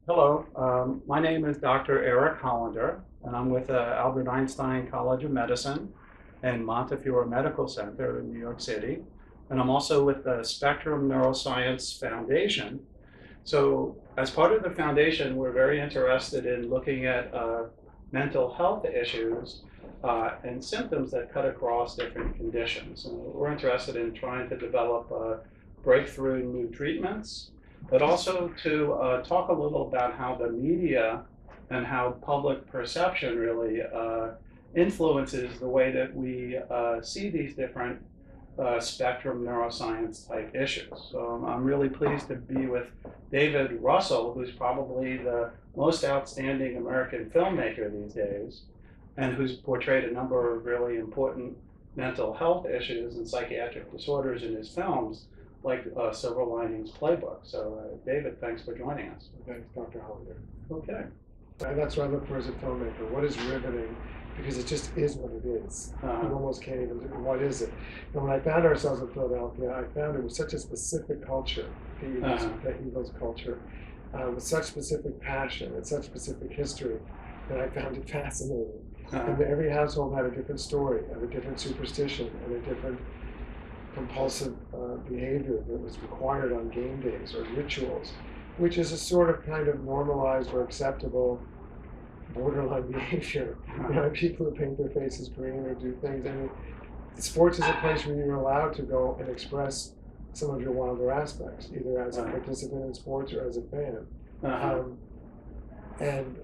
Hello, my name is Dr. Eric Hollander, and I'm with Albert Einstein College of Medicine and Montefiore Medical Center in New York City. And I'm also with the Spectrum Neuroscience Foundation. So, as part of the foundation, we're very interested in looking at mental health issues and symptoms that cut across different conditions. And we're interested in trying to develop breakthrough new treatments, but also to talk a little about how the media and how public perception really influences the way that we see these different spectrum neuroscience type issues. So I'm really pleased to be with David Russell, who's probably the most outstanding American filmmaker these days, and who's portrayed a number of really important mental health issues and psychiatric disorders in his films, like Silver Linings Playbook. So, David, thanks for joining us. Thanks, Dr. Hollander. Okay. And that's what I look for as a filmmaker. What is riveting? Because it just is what it is. You almost can't even do what is it. And when I found ourselves in Philadelphia, I found it was such a specific culture, the Eagles culture, with such specific passion and such specific history, that I found it fascinating. And every household had a different story, and a different superstition, and a different compulsive behavior that was required on game days or rituals, which is a sort of kind of normalized or acceptable borderline behavior. People who paint their faces green or do things. I mean, sports is a place where you're allowed to go and express some of your wilder aspects, either as a participant in sports or as a fan. And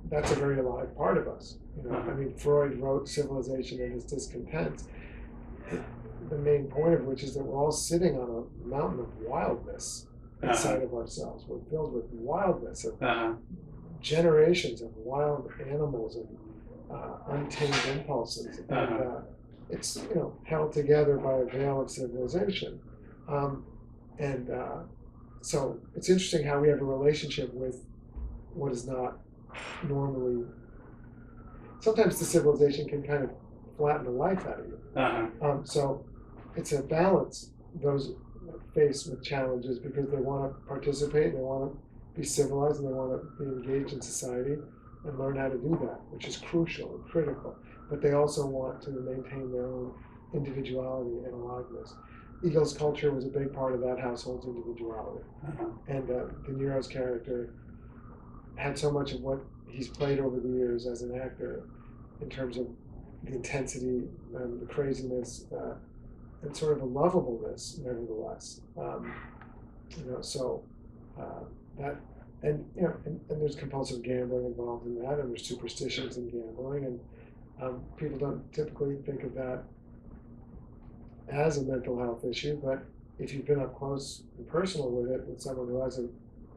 that's a very alive part of us. I mean, Freud wrote Civilization and Its Discontents. The main point of which is that we're all sitting on a mountain of wildness inside of ourselves. We're filled with wildness of generations of wild animals and untamed impulses. And it's held together by a veil of civilization. So it's interesting how we have a relationship with what is not normally. Sometimes the civilization can kind of flatten the life out of you. So it's a balance, those faced with challenges, because they want to participate, they want to be civilized, and they want to be engaged in society and learn how to do that, which is crucial and critical. But they also want to maintain their own individuality and aliveness. Eagle's culture was a big part of that household's individuality. And De Niro's character had so much of what he's played over the years as an actor in terms of the intensity and the craziness and sort of a lovableness, nevertheless. That and there's compulsive gambling involved in that, and there's superstitions in gambling, and people don't typically think of that as a mental health issue, but if you've been up close and personal with it, with someone who has a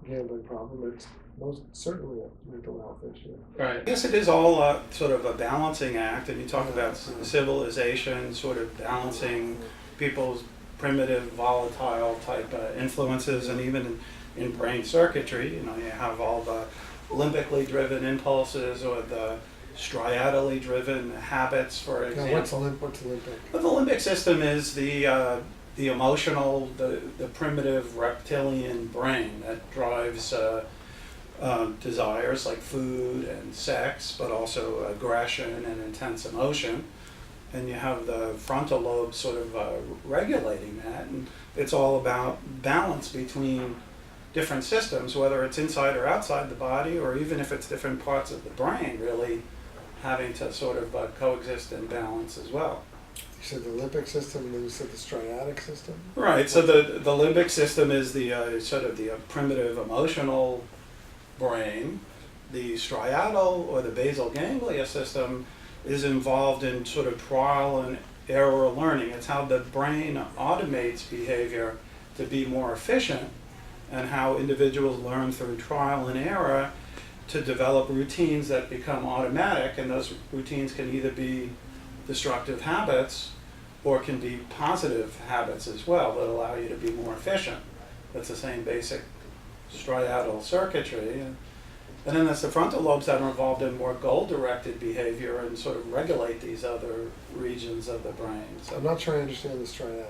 gambling problem, it's most certainly a mental health issue. Right. I guess it is all sort of a balancing act, and you talk about civilization, sort of balancing people's primitive, volatile type influences, and even in brain circuitry, you have all the limbically driven impulses or the striatally driven habits, for example. Now, what's limbic? But the limbic system is the emotional, the primitive reptilian brain that drives desires like food and sex, but also aggression and intense emotion. And you have the frontal lobe sort of regulating that, and it's all about balance between different systems, whether it's inside or outside the body, or even if it's different parts of the brain, really having to sort of coexist in balance as well. You said the limbic system, and then you said the striatic system? Right, so the limbic system is the sort of the primitive emotional brain. The striatal or the basal ganglia system is involved in sort of trial and error learning. It's how the brain automates behavior to be more efficient, and how individuals learn through trial and error to develop routines that become automatic, and those routines can either be destructive habits or can be positive habits as well that allow you to be more efficient. That's the same basic striatal circuitry. And then there's the frontal lobes that are involved in more goal-directed behavior and sort of regulate these other regions of the brain. So, I'm not sure I understand the striatic.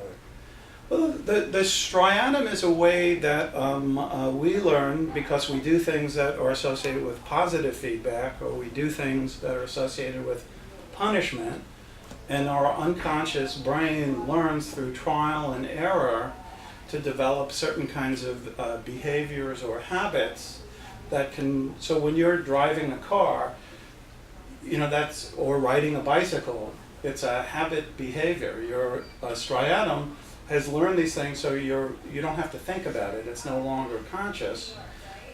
Well, the striatum is a way that we learn because we do things that are associated with positive feedback, or we do things that are associated with punishment, and our unconscious brain learns through trial and error to develop certain kinds of behaviors or habits that can. So when you're driving a car, or riding a bicycle, it's a habit behavior. Your striatum has learned these things, so you don't have to think about it. It's no longer conscious.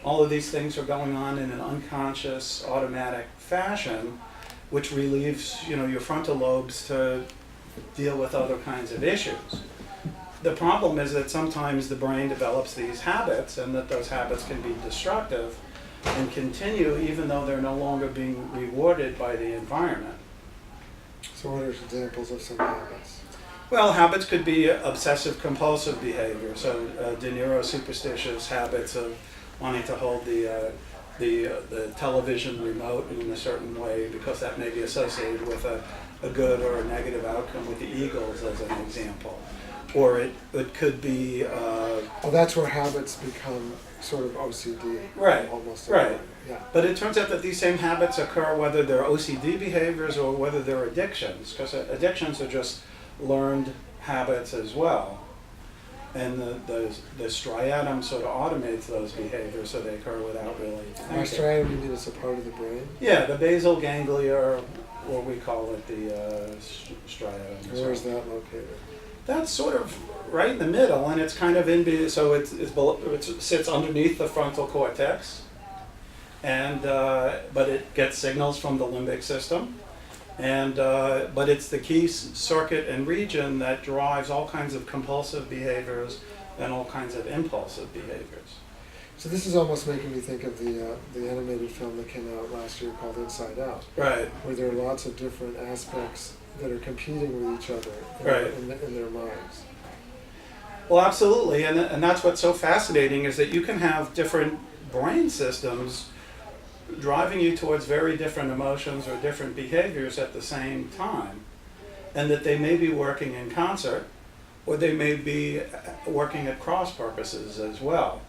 All of these things are going on in an unconscious, automatic fashion, which relieves your frontal lobes to deal with other kinds of issues. The problem is that sometimes the brain develops these habits, and that those habits can be destructive and continue even though they're no longer being rewarded by the environment. So what are examples of some habits? Well, habits could be obsessive compulsive behavior. So De Niro superstitious habits of wanting to hold the television remote in a certain way because that may be associated with a good or a negative outcome with the Eagles, as an example. Or it could be... well, that's where habits become sort of OCD. Right, almost. right. Yeah. But it turns out that these same habits occur whether they're OCD behaviors or whether they're addictions, because addictions are just learned habits as well. And the striatum sort of automates those behaviors so they occur without really thinking. By striatum, you mean it's a part of the brain? Yeah, the basal ganglia, or we call it the striatum. Where is that located? That's sort of right in the middle, and it's kind of so it sits underneath the frontal cortex, and but it gets signals from the limbic system, and but it's the key circuit and region that drives all kinds of compulsive behaviors and all kinds of impulsive behaviors. So this is almost making me think of the animated film that came out last year called Inside Out, Right. where there are lots of different aspects that are competing with each other Right. in their minds. Well, absolutely, and that's what's so fascinating is that you can have different brain systems driving you towards very different emotions or different behaviors at the same time, and that they may be working in concert, or they may be working at cross purposes as well.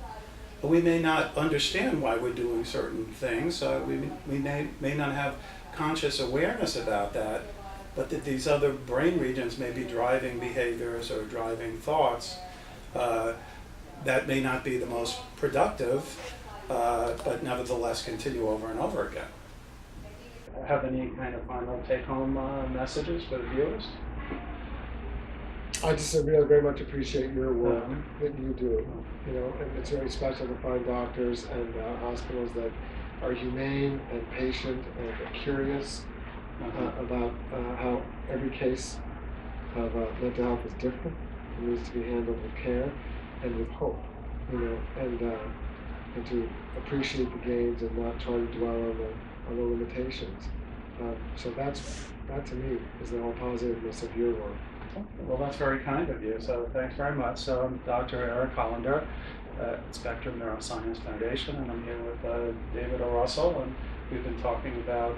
We may not understand why we're doing certain things, we may not have conscious awareness about that, but that these other brain regions may be driving behaviors or driving thoughts that may not be the most productive, but nevertheless continue over and over again. Have any kind of final take-home messages for the viewers? I just really very much appreciate your work that you do. And it's very special to find doctors and hospitals that are humane and patient and curious about how every case of mental health is different. It needs to be handled with care and with hope, and to appreciate the gains and not try to dwell on the limitations. So that to me is the whole positiveness of your work. Well, that's very kind of you, so thanks very much. So I'm Dr. Eric Hollander at Spectrum Neuroscience Foundation, and I'm here with David O. Russell, and we've been talking about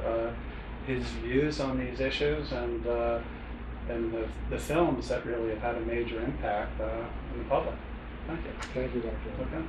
his views on these issues and the films that really have had a major impact on the public. Thank you. Thank you, Dr. Okay.